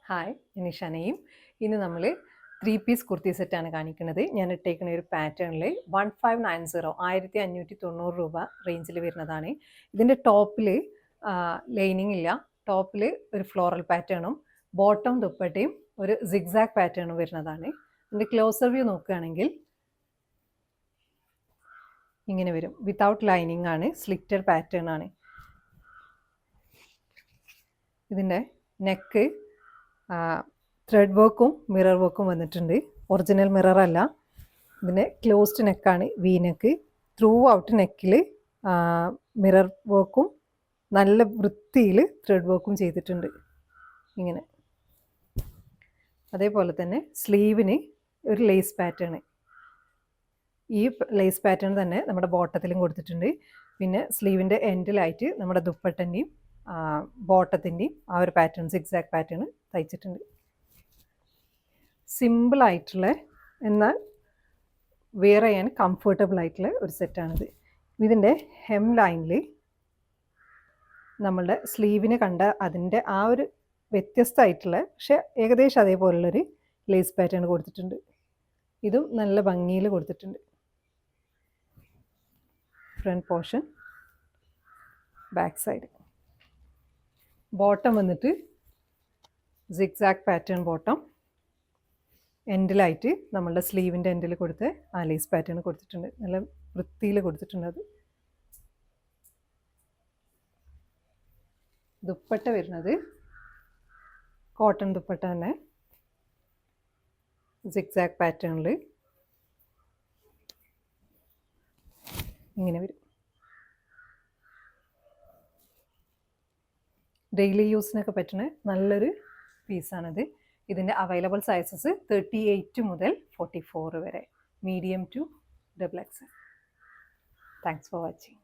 Hi, ഞാൻ ഷനയും. ഇന്ന് നമ്മൾ 3 പീസ് കുർത്തി സെറ്റാണ് കാണിക്കുന്നത്. ഞാൻ ഇട്ടേക്കുന്ന ഒരു പാറ്റേണിൽ 1590 1590 രൂപ റേഞ്ചിൽ വരുന്നതാണ്. ഇതിൻ്റെ ടോപ്പിൽ ലൈനിങ് ഇല്ല. ടോപ്പിൽ ഒരു ഫ്ലോറൽ പാറ്റേണും ബോട്ടം ദുപ്പട്ടയും ഒരു സിഗ്സാഗ് പാറ്റേണും വരുന്നതാണ്. ഇതിൻ്റെ ക്ലോസർ വ്യൂ നോക്കുകയാണെങ്കിൽ ഇങ്ങനെ വരും. വിത്തൗട്ട് ലൈനിങ് ആണ്, സ്ലിറ്റഡ് പാറ്റേൺ ആണ്. ഇതിൻ്റെ നെക്ക് ത്രെഡ് വർക്കും മിറർ വർക്കും വന്നിട്ടുണ്ട്. ഒറിജിനൽ മിറർ അല്ല, ഇതിൻ്റെ ക്ലോസ്ഡ് നെക്കാണ്, വി നെക്ക്. ത്രൂ ഔട്ട് നെക്കിൽ മിറർ വർക്കും നല്ല വൃത്തിയിൽ ത്രെഡ് വർക്കും ചെയ്തിട്ടുണ്ട് ഇങ്ങനെ. അതേപോലെ തന്നെ സ്ലീവിന് ഒരു ലേസ് പാറ്റേൺ, ഈ ലേസ് പാറ്റേൺ തന്നെ നമ്മുടെ ബോട്ടത്തിലും കൊടുത്തിട്ടുണ്ട്. പിന്നെ സ്ലീവിൻ്റെ എൻഡിലായിട്ട് നമ്മുടെ ദുപ്പട്ടൻ്റെയും ബോട്ടത്തിൻ്റെയും ആ ഒരു പാറ്റേൺ, സിക്സാക് പാറ്റേൺ തയ്ച്ചിട്ടുണ്ട്. സിമ്പിളായിട്ടുള്ള എന്നാൽ വെയർ ചെയ്യാൻ കംഫർട്ടബിൾ ആയിട്ടുള്ള ഒരു സെറ്റാണിത്. ഇതിൻ്റെ ഹെം ലൈനിൽ നമ്മളുടെ സ്ലീവിന് കണ്ട അതിൻ്റെ ആ ഒരു വ്യത്യസ്തമായിട്ടുള്ള പക്ഷെ ഏകദേശം അതേപോലുള്ളൊരു ലേസ് പാറ്റേൺ കൊടുത്തിട്ടുണ്ട്. ഇതും നല്ല ഭംഗിയിൽ കൊടുത്തിട്ടുണ്ട്. Front portion, back side. Bottom വന്നിട്ട് സിഗ്സാക് പാറ്റേൺ ബോട്ടം. എൻഡിലായിട്ട് നമ്മളുടെ സ്ലീവിൻ്റെ എൻഡിൽ കൊടുത്ത് ആ ലേസ് പാറ്റേൺ കൊടുത്തിട്ടുണ്ട്. നല്ല വൃത്തിയിൽ കൊടുത്തിട്ടുണ്ട്. അത് ദുപ്പട്ട വരുന്നത് കോട്ടൺ ദുപ്പട്ട തന്നെ, സിഗ്സാക് പാറ്റേണിൽ ഇങ്ങനെ വരും. ഡെയിലി യൂസിനൊക്കെ പറ്റുന്ന നല്ലൊരു പീസാണിത്. ഇതിൻ്റെ അവൈലബിൾ സൈസസ് 38 മുതൽ 44 വരെ, medium to XXL. Thanks for watching.